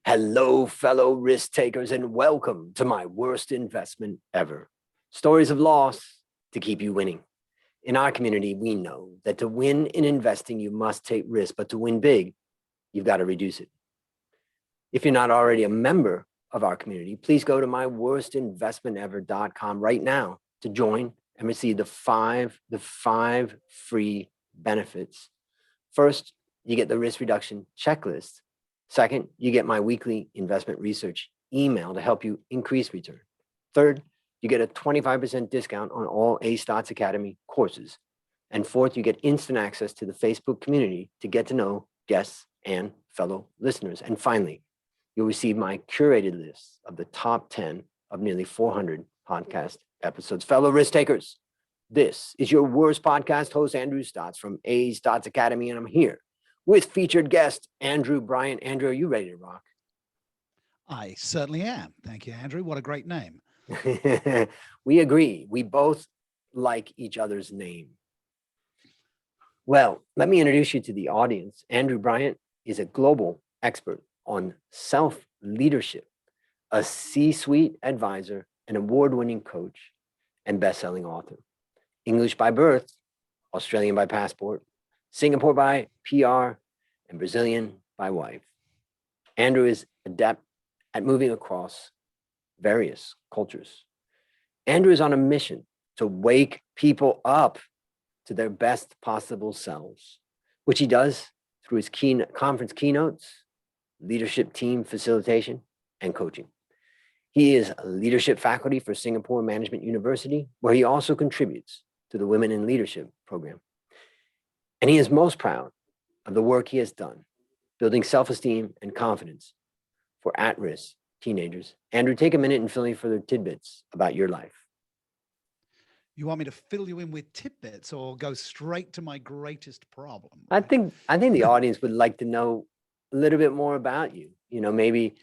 Hello, fellow risk takers, and welcome to my worst investment ever. Stories of loss to keep you winning. In our community, we know that to win in investing, you must take risk, but to win big, you've got to reduce it. If you're not already a member of our community, please go to myworstinvestmentever.com right now to join and receive the five free benefits. First, you get the risk reduction checklist. Second, you get my weekly investment research email to help you increase return. Third, you get a 25% discount on all A Stotz Academy courses. And fourth, you get instant access to the Facebook community to get to know guests and fellow listeners. And finally, you'll receive my curated list of the top 10 of nearly 400 podcast episodes. Fellow risk takers, this is your worst podcast host, Andrew Stotz from A Stotz Academy, and I'm here with featured guest Andrew Bryant. Andrew, are you ready to rock? I certainly am. Thank you, Andrew. What a great name. We agree. We both like each other's name. Well, let me introduce you to the audience. Andrew Bryant is a global expert on self-leadership, a C-suite advisor, an award-winning coach, and best-selling author. English by birth, Australian by passport, Singapore by PR, and Brazilian by wife. Andrew is adept at moving across various cultures. Andrew is on a mission to wake people up to their best possible selves, which he does through his conference keynotes, leadership team facilitation, and coaching. He is a leadership faculty for Singapore Management University, where he also contributes to the Women in Leadership program. And he is most proud of the work he has done, building self-esteem and confidence for at-risk teenagers. Andrew, take a minute and fill in further tidbits about your life. You want me to fill you in with tidbits or go straight to my greatest problem? I think the audience would like to know a little bit more about you. You know, maybe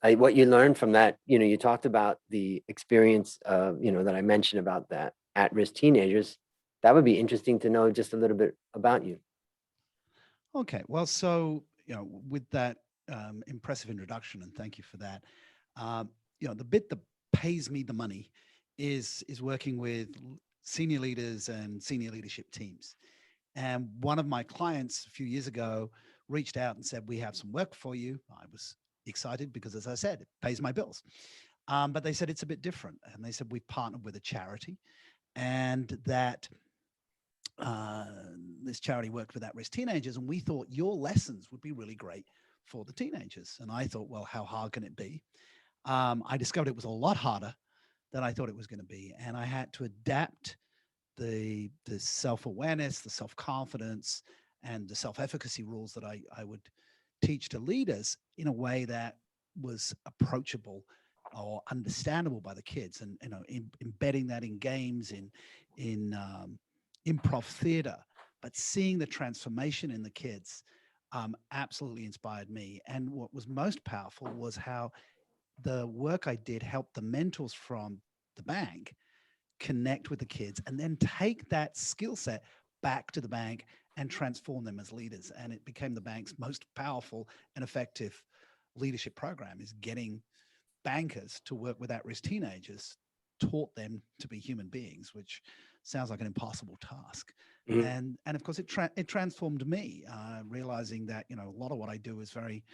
what you learned from that. You know, you talked about the experience, that I mentioned about that at-risk teenagers. That would be interesting to know just a little bit about you. Okay, well, so, with that impressive introduction, and thank you for that, the bit that pays me the money is working with senior leaders and senior leadership teams. And one of my clients a few years ago reached out and said, we have some work for you. I was excited because, as I said, it pays my bills. But they said it's a bit different. And they said, we've partnered with a charity, and that this charity worked with at-risk teenagers, and we thought your lessons would be really great for the teenagers. And I thought, well, how hard can it be? I discovered it was a lot harder than I thought it was going to be. And I had to adapt the self-awareness, the self-confidence, and the self-efficacy rules that I would teach to leaders in a way that was approachable or understandable by the kids, and embedding that in games, in improv theater, but seeing the transformation in the kids absolutely inspired me. And what was most powerful was how the work I did helped the mentors from the bank connect with the kids and then take that skill set back to the bank and transform them as leaders. And it became the bank's most powerful and effective leadership program, is getting bankers to work with at-risk teenagers, taught them to be human beings, which sounds like an impossible task. Mm-hmm. And of course, it transformed me, realizing that, a lot of what I do is very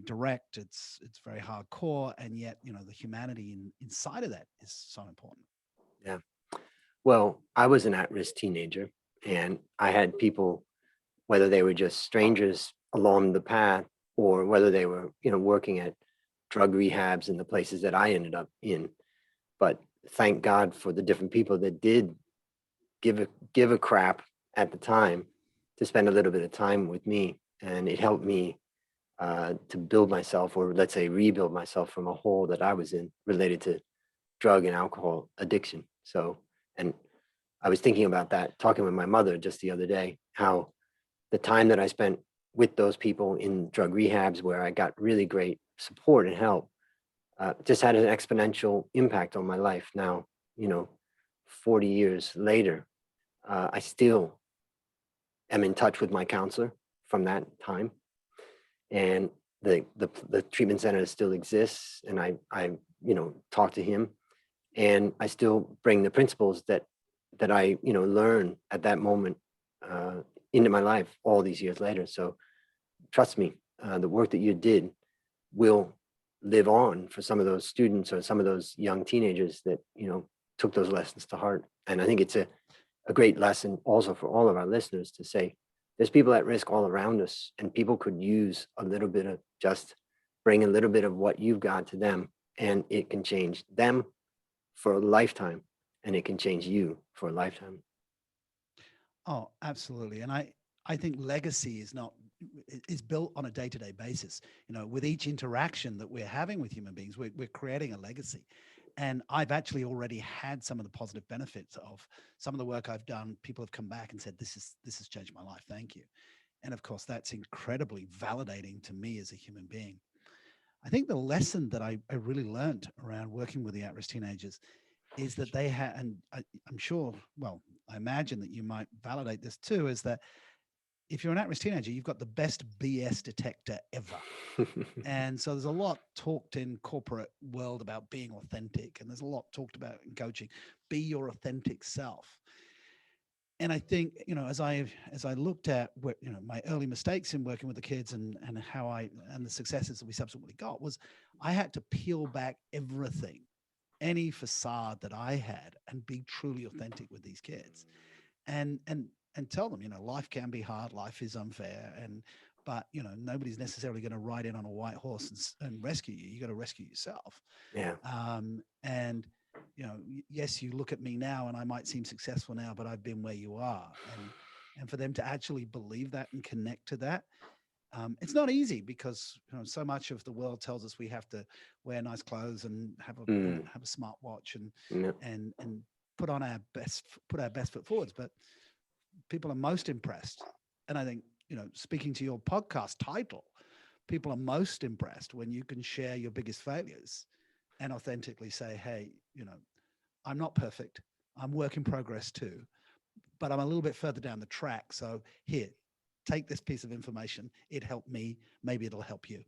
direct. It's very hardcore. And yet, the humanity inside of that is so important. Yeah. Well, I was an at-risk teenager, and I had people, whether they were just strangers along the path or whether they were, working at drug rehabs and the places that I ended up in. But thank God for the different people that did give a crap at the time to spend a little bit of time with me. And it helped me to build myself, or let's say rebuild myself, from a hole that I was in related to drug and alcohol addiction. So, and I was thinking about that, talking with my mother just the other day, how the time that I spent with those people in drug rehabs, where I got really great support and help, just had an exponential impact on my life. Now, 40 years later, I still am in touch with my counselor from that time. And the treatment center still exists, and I talk to him, and I still bring the principles that I learn at that moment into my life all these years later. So trust me, the work that you did will live on for some of those students or some of those young teenagers that took those lessons to heart. And I think it's a great lesson also for all of our listeners to say there's people at risk all around us, and people could use a little bit of, just bring a little bit of what you've got to them, and it can change them for a lifetime, and it can change you for a lifetime. Oh, absolutely. And I think legacy is built on a day-to-day basis. With each interaction that we're having with human beings, we're creating a legacy. And I've actually already had some of the positive benefits of some of the work I've done. People have come back and said, this has changed my life. Thank you. And of course, that's incredibly validating to me as a human being. I think the lesson that I really learned around working with the at-risk teenagers is that they had, and I'm sure, well, I imagine that you might validate this too, is that if you're an at-risk teenager, you've got the best BS detector ever. And so there's a lot talked in corporate world about being authentic, and there's a lot talked about in coaching, be your authentic self. And I think, as I looked at what, my early mistakes in working with the kids and the successes that we subsequently got, was I had to peel back everything, any facade that I had, and be truly authentic with these kids, and tell them, life can be hard, life is unfair, but nobody's necessarily going to ride in on a white horse and rescue you. You got to rescue yourself. Yeah. And yes, you look at me now and I might seem successful now, but I've been where you are, and for them to actually believe that and connect to that. It's not easy because so much of the world tells us we have to wear nice clothes and have a smart watch and put our best foot forwards. But people are most impressed, and I think speaking to your podcast title, people are most impressed when you can share your biggest failures and authentically say, hey, I'm not perfect. I'm work in progress too, but I'm a little bit further down the track. So here, take this piece of information. It helped me. Maybe it'll help you.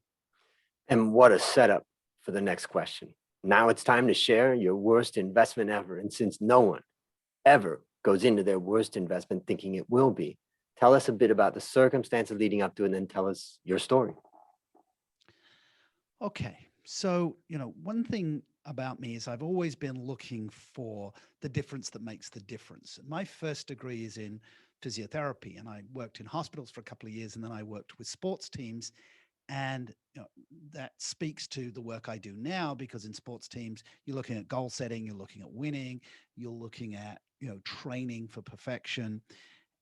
And what a setup for the next question. Now it's time to share your worst investment ever. And since no one ever goes into their worst investment thinking it will be, tell us a bit about the circumstances leading up to it, and then tell us your story. Okay. So, one thing about me is I've always been looking for the difference that makes the difference. My first degree is in physiotherapy, and I worked in hospitals for a couple of years, and then I worked with sports teams. And that speaks to the work I do now, because in sports teams, you're looking at goal setting, you're looking at winning, you're looking at training for perfection.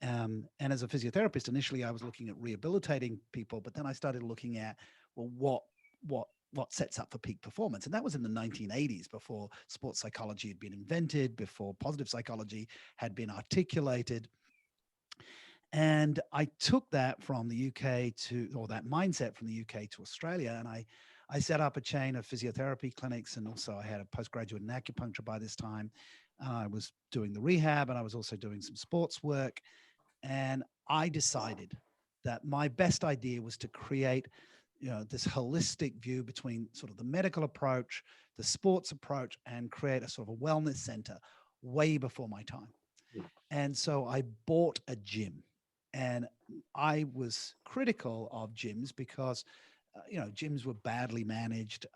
And as a physiotherapist, initially I was looking at rehabilitating people, but then I started looking at, well, what sets up for peak performance. And that was in the 1980s, before sports psychology had been invented, before positive psychology had been articulated. And I took that from the UK or that mindset from the UK to Australia. And I set up a chain of physiotherapy clinics. And also I had a postgraduate in acupuncture by this time. I was doing the rehab, and I was also doing some sports work. And I decided that my best idea was to create this holistic view between sort of the medical approach, the sports approach, and create a sort of a wellness center way before my time. And so I bought a gym, and I was critical of gyms because, gyms were badly managed.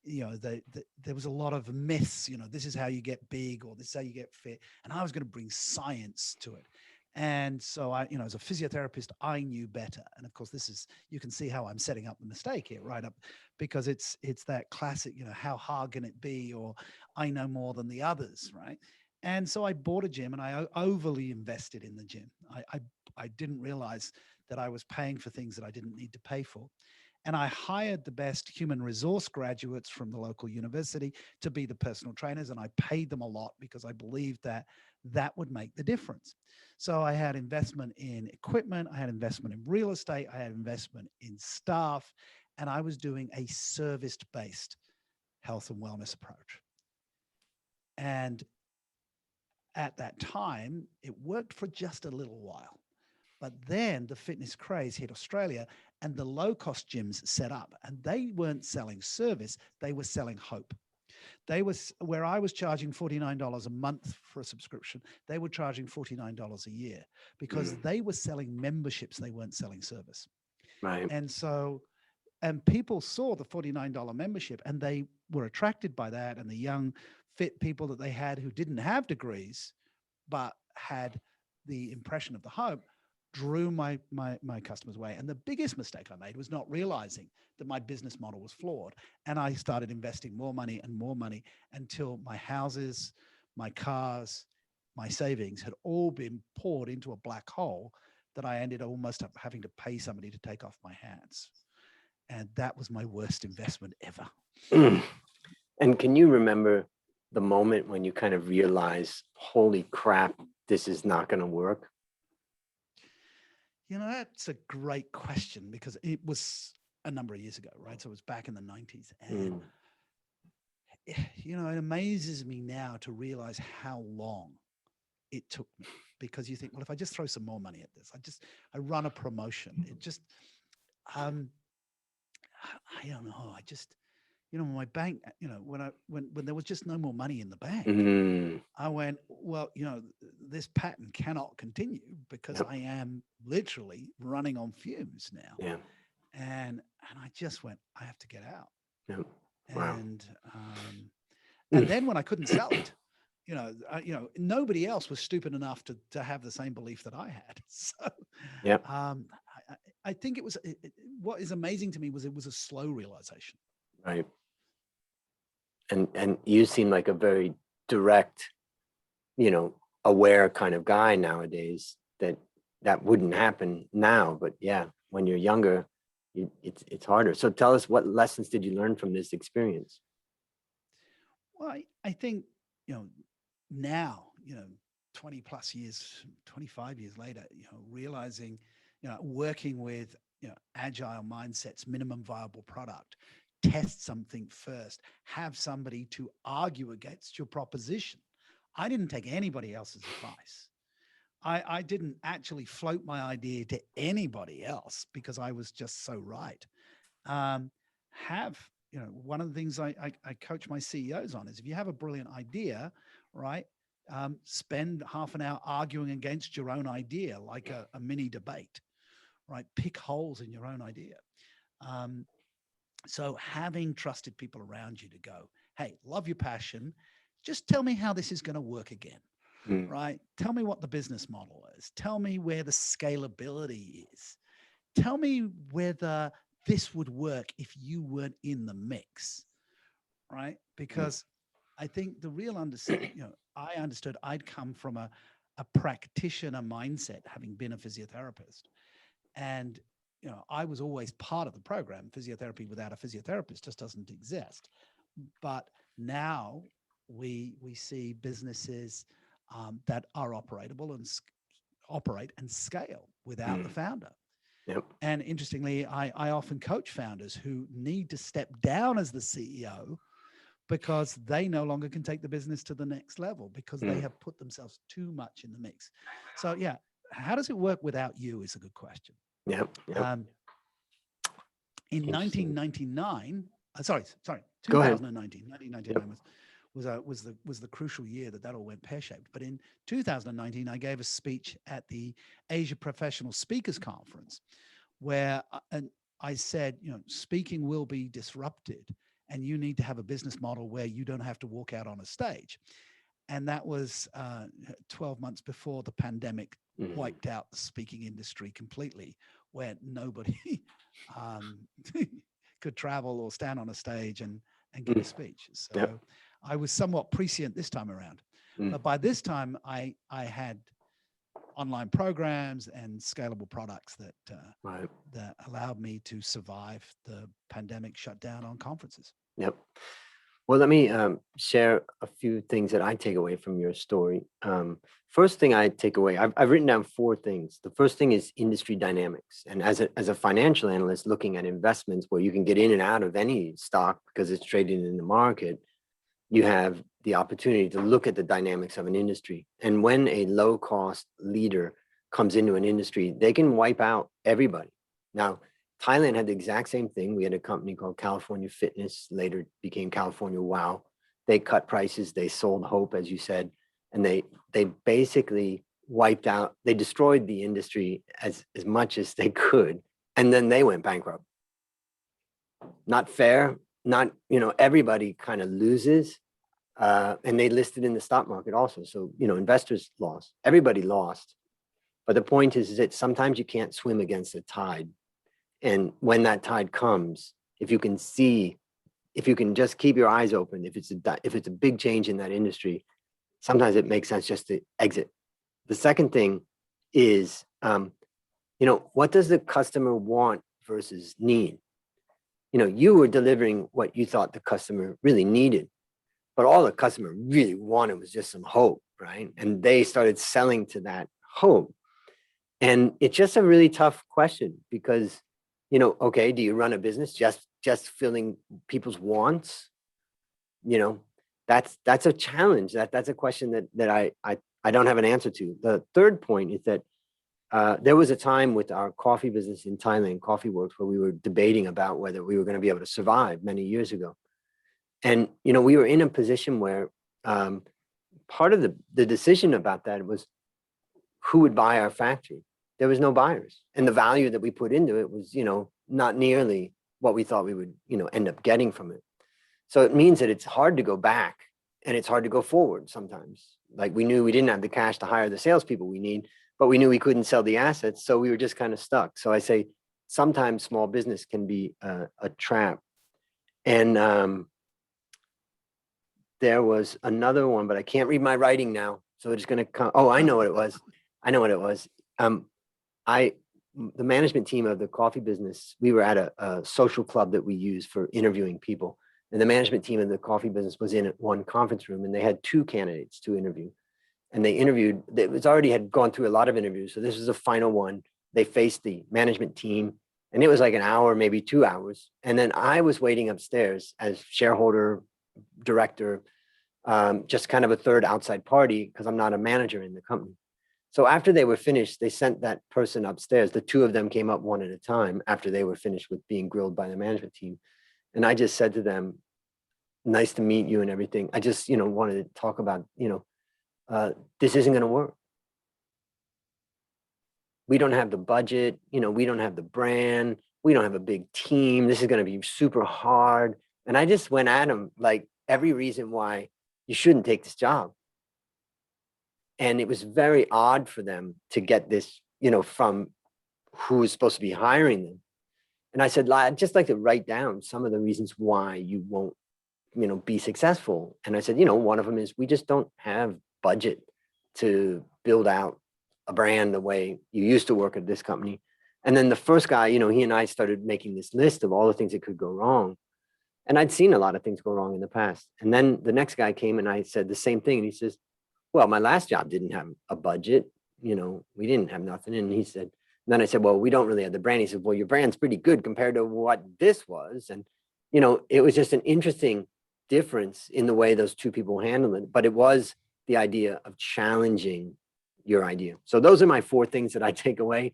There was a lot of myths, this is how you get big, or this is how you get fit. And I was going to bring science to it. And so I, as a physiotherapist, I knew better. And of course, you can see how I'm setting up the mistake here, right up, because it's that classic, how hard can it be? Or I know more than the others, right? And so I bought a gym, and I overly invested in the gym. I didn't realize that I was paying for things that I didn't need to pay for. And I hired the best human resource graduates from the local university to be the personal trainers. And I paid them a lot because I believed that that would make the difference. So I had investment in equipment, I had investment in real estate, I had investment in staff, and I was doing a service-based health and wellness approach. And at that time, it worked for just a little while. But then the fitness craze hit Australia and the low-cost gyms set up, and they weren't selling service, they were selling hope. Where I was charging $49 a month for a subscription, they were charging $49 a year because they were selling memberships, they weren't selling service. Right. And so, and people saw the $49 membership and they were attracted by that, and the young fit people that they had who didn't have degrees but had the impression of the hope drew my customers away. And the biggest mistake I made was not realizing that my business model was flawed. And I started investing more money and more money until my houses, my cars, my savings had all been poured into a black hole that I ended almost up having to pay somebody to take off my hands. And that was my worst investment ever. And can you remember the moment when you kind of realized, holy crap, this is not going to work? You know, that's a great question because it was a number of years ago, right? So it was back in the 90s. And, you know, it amazes me now to realize how long it took me, because you think, well, if I just throw some more money at this, I run a promotion. It just, I don't know. You know, my bank, you know, when there was just no more money in the bank, I went, well, you know, this pattern cannot continue because I am literally running on fumes now. Yeah. And I just went, I have to get out. Yeah. Wow. And then when I couldn't sell it, you know, nobody else was stupid enough to have the same belief that I had. So, yeah. I think what is amazing to me was it was a slow realization. Right. And you seem like a very direct, you know, aware kind of guy nowadays that wouldn't happen now. But yeah, when you're younger, it's harder. So tell us, what lessons did you learn from this experience? Well, I think, you know, now, you know, 20 plus years, 25 years later, you know, realizing, you know, working with, you know, agile mindsets, minimum viable product, test something first, have somebody to argue against your proposition. I didn't take anybody else's advice. I didn't actually float my idea to anybody else because I was just so right. You know, one of the things I coach my CEOs on is, if you have a brilliant idea, right, spend half an hour arguing against your own idea, like a mini debate, right? Pick holes in your own idea. So having trusted people around you to go, hey, love your passion. Just tell me how this is going to work again, right? Tell me what the business model is. Tell me where the scalability is. Tell me whether this would work if you weren't in the mix, right? Because I think the real understanding, you know, I understood I'd come from a practitioner mindset, having been a physiotherapist. And you know, I was always part of the program. Physiotherapy without a physiotherapist just doesn't exist. But now we see businesses that are operatable and operate and scale without the founder. Yep. And interestingly, I often coach founders who need to step down as the CEO because they no longer can take the business to the next level because they have put themselves too much in the mix. So yeah, how does it work without you is a good question. Yep. In 1999, 1999 was the crucial year that all went pear-shaped. But in 2019, I gave a speech at the Asia Professional Speakers Conference where I said, you know, speaking will be disrupted and you need to have a business model where you don't have to walk out on a stage. And that was 12 months before the pandemic wiped out the speaking industry completely, where nobody could travel or stand on a stage and give a speech. So I was somewhat prescient this time around. But by this time, I had online programs and scalable products that allowed me to survive the pandemic shutdown on conferences. Yep. Well, let me share a few things that I take away from your story. First thing I take away, I've written down 4 things. The first thing is industry dynamics. And as a financial analyst looking at investments where you can get in and out of any stock because it's traded in the market, you have the opportunity to look at the dynamics of an industry. And when a low-cost leader comes into an industry, they can wipe out everybody. Now, Thailand had the exact same thing. We had a company called California Fitness, later became California Wow. They cut prices, they sold hope, as you said, and they basically wiped out, they destroyed the industry as much as they could, and then they went bankrupt. Not fair, not, everybody kind of loses, and they listed in the stock market also. So, investors lost, everybody lost. But the point is that sometimes you can't swim against the tide. And when that tide comes, if you can just keep your eyes open, if it's a big change in that industry, sometimes it makes sense just to exit. The second thing is, what does the customer want versus need? You were delivering what you thought the customer really needed, but all the customer really wanted was just some hope, right? And they started selling to that hope. And it's just a really tough question because, okay, do you run a business just filling people's wants? That's a challenge. That's a question that I don't have an answer to. The third point is that there was a time with our coffee business in Thailand, Coffee Works, where we were debating about whether we were going to be able to survive many years ago. And, we were in a position where part of the decision about that was who would buy our factory. There was no buyers. And the value that we put into it was, not nearly what we thought we would, end up getting from it. So it means that it's hard to go back and it's hard to go forward sometimes. Like we knew we didn't have the cash to hire the salespeople we need, but we knew we couldn't sell the assets. So we were just kind of stuck. So I say sometimes small business can be a trap. And there was another one, but I can't read my writing now. So it's going to come. Oh, I know what it was. The management team of the coffee business, we were at a social club that we use for interviewing people. And the management team of the coffee business was in one conference room and they had 2 candidates to interview. And they interviewed, it was already had gone through a lot of interviews. So this was the final one. They faced the management team and it was like an hour, maybe 2 hours. And then I was waiting upstairs as shareholder, director, just kind of a third outside party because I'm not a manager in the company. So after they were finished, they sent that person upstairs. The 2 of them came up one at a time after they were finished with being grilled by the management team. And I just said to them, nice to meet you and everything. I just, wanted to talk about, this isn't going to work. We don't have the budget, we don't have the brand. We don't have a big team. This is going to be super hard. And I just went at them like every reason why you shouldn't take this job. And it was very odd for them to get this, from who was supposed to be hiring them. And I said, I'd just like to write down some of the reasons why you won't, be successful. And I said, one of them is we just don't have budget to build out a brand the way you used to work at this company. And then the first guy, he and I started making this list of all the things that could go wrong. And I'd seen a lot of things go wrong in the past. And then the next guy came and I said the same thing. And he says, well, my last job didn't have a budget. We didn't have nothing. And he said, and then I said, well, we don't really have the brand. He said, well, your brand's pretty good compared to what this was. And, it was just an interesting difference in the way those 2 people handled it. But it was the idea of challenging your idea. So those are my 4 things that I take away.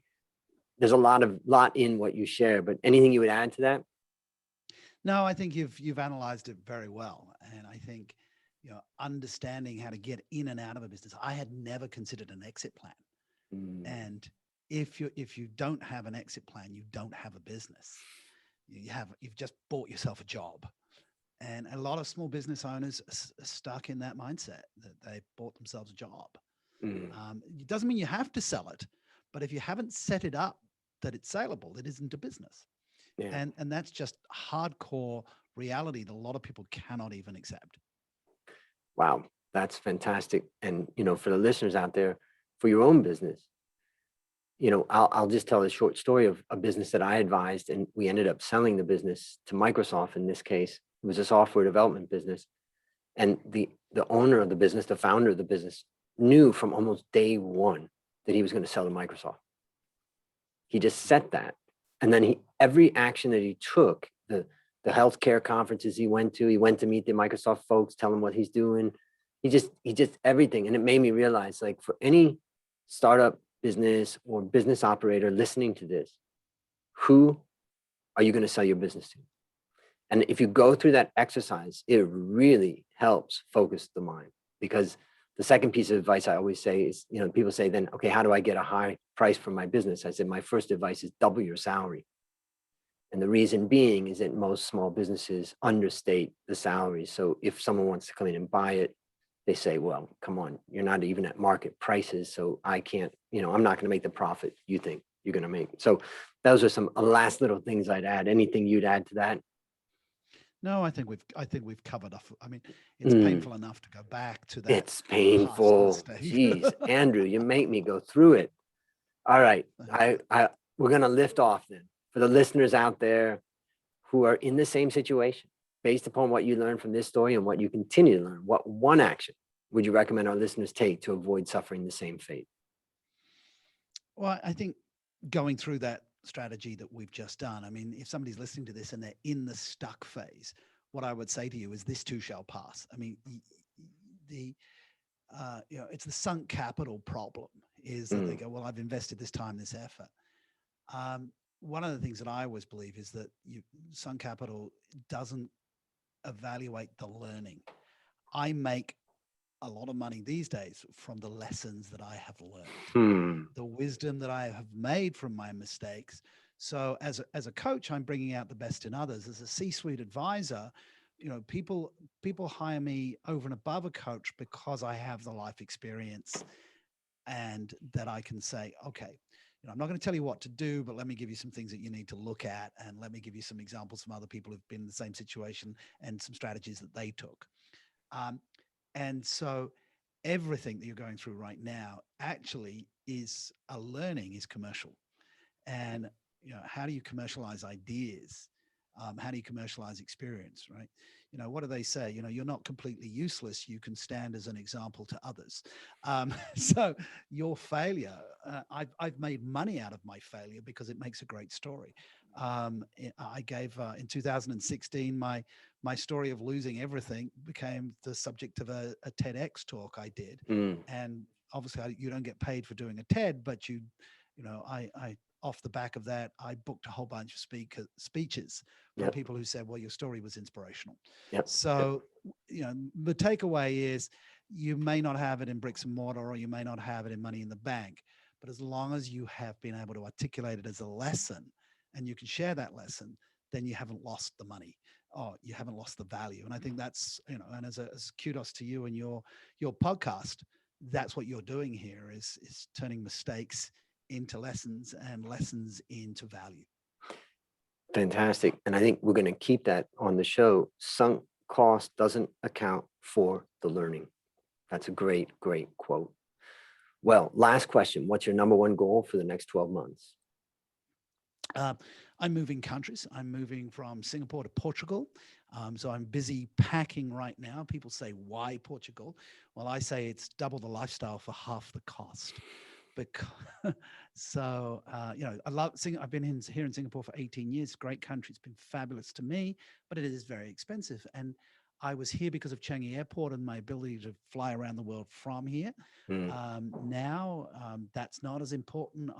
There's a lot in what you share, but anything you would add to that? No, I think you've analyzed it very well. And I think, understanding how to get in and out of a business. I had never considered an exit plan. And if you don't have an exit plan, you don't have a business. You've just bought yourself a job. And a lot of small business owners are stuck in that mindset that they bought themselves a job. It doesn't mean you have to sell it, but if you haven't set it up that it's saleable, it isn't a business. Yeah. And that's just hardcore reality that a lot of people cannot even accept. Wow, that's fantastic. And, for the listeners out there, for your own business, I'll just tell a short story of a business that I advised, and we ended up selling the business to Microsoft. In this case, it was a software development business. And the owner of the business, the founder of the business, knew from almost day one that he was going to sell to Microsoft. He just set that. And then every action that he took, the healthcare conferences he went to meet the Microsoft folks, tell them what he's doing. He just everything. And it made me realize, like, for any startup business or business operator listening to this, who are you going to sell your business to? And if you go through that exercise, it really helps focus the mind. Because the second piece of advice I always say is, people say then, okay, how do I get a high price for my business? I said, my first advice is double your salary. And the reason being is that most small businesses understate the salary. So if someone wants to come in and buy it, they say, well, come on, you're not even at market prices. So I can't, I'm not going to make the profit you think you're going to make. So those are some last little things I'd add. Anything you'd add to that? No, I think we've covered off. I mean, it's painful enough to go back to that. It's painful. Jeez, Andrew, you make me go through it. All right, we're going to lift off then. For the listeners out there who are in the same situation, based upon what you learned from this story and what you continue to learn, what one action would you recommend our listeners take to avoid suffering the same fate? Well, I think going through that strategy that we've just done, I mean, if somebody's listening to this and they're in the stuck phase, what I would say to you is this too shall pass. I mean, it's the sunk capital problem is that they go, well, I've invested this time, this effort. One of the things that I always believe is that sunk capital doesn't evaluate the learning. I make a lot of money these days from the lessons that I have learned, the wisdom that I have made from my mistakes. So as a coach, I'm bringing out the best in others. As a C-suite advisor, people hire me over and above a coach because I have the life experience and that I can say, okay, I'm not going to tell you what to do, but let me give you some things that you need to look at. And let me give you some examples from other people who've been in the same situation and some strategies that they took. And so everything that you're going through right now actually is commercial. And, how do you commercialize ideas? How do you commercialize experience, right? What do they say? You're not completely useless. You can stand as an example to others. So your failure, I've made money out of my failure because it makes a great story. I gave in 2016, my story of losing everything became the subject of a TEDx talk I did. And obviously you don't get paid for doing a TED, but I off the back of that, I booked a whole bunch of speeches from people who said, well, your story was inspirational. So, the takeaway is you may not have it in bricks and mortar, or you may not have it in money in the bank, but as long as you have been able to articulate it as a lesson and you can share that lesson, then you haven't lost the money or you haven't lost the value. And I think that's, and as kudos to you and your podcast, that's what you're doing here is turning mistakes into lessons and lessons into value. Fantastic. And I think we're going to keep that on the show. Sunk cost doesn't account for the learning. That's a great, great quote. Well, last question. What's your number one goal for the next 12 months? I'm moving countries. I'm moving from Singapore to Portugal. So I'm busy packing right now. People say, why Portugal? Well, I say it's double the lifestyle for half the cost. So, I love I've been here in Singapore for 18 years. Great country. It's been fabulous to me, but it is very expensive. And I was here because of Changi Airport and my ability to fly around the world from here. Now, that's not as important.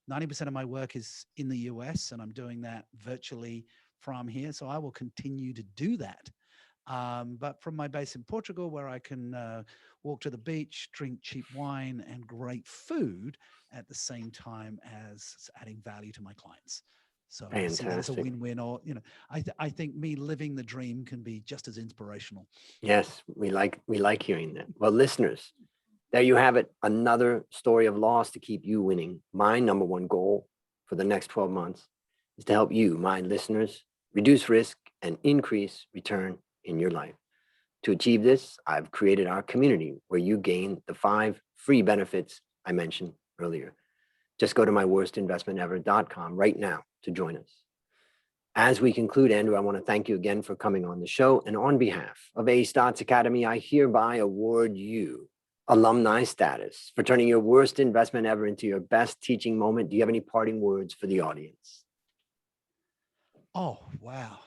90% of my work is in the US, and I'm doing that virtually from here. So I will continue to do that. But from my base in Portugal, where I can walk to the beach, drink cheap wine and great food at the same time as adding value to my clients. So I see that as a win-win, or, I think me living the dream can be just as inspirational. Yes, we like hearing that. Well, listeners, there you have it. Another story of loss to keep you winning. My number one goal for the next 12 months is to help you, my listeners, reduce risk and increase return in your life. To achieve this, I've created our community where you gain the 5 free benefits I mentioned earlier. Just go to myworstinvestmentever.com right now to join us. As we conclude, Andrew, I want to thank you again for coming on the show. And on behalf of A Stotz Academy, I hereby award you alumni status for turning your worst investment ever into your best teaching moment. Do you have any parting words for the audience? Oh, wow.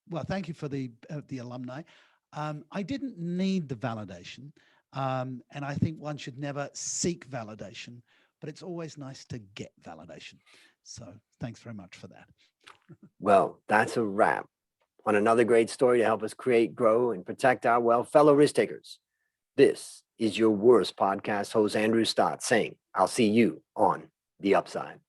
Well, thank you for the alumni. I didn't need the validation. And I think one should never seek validation, but it's always nice to get validation. So thanks very much for that. Well, that's a wrap on another great story to help us create, grow, and protect our, well, fellow risk takers. This is your worst podcast host, Andrew Stott, saying, I'll see you on the upside.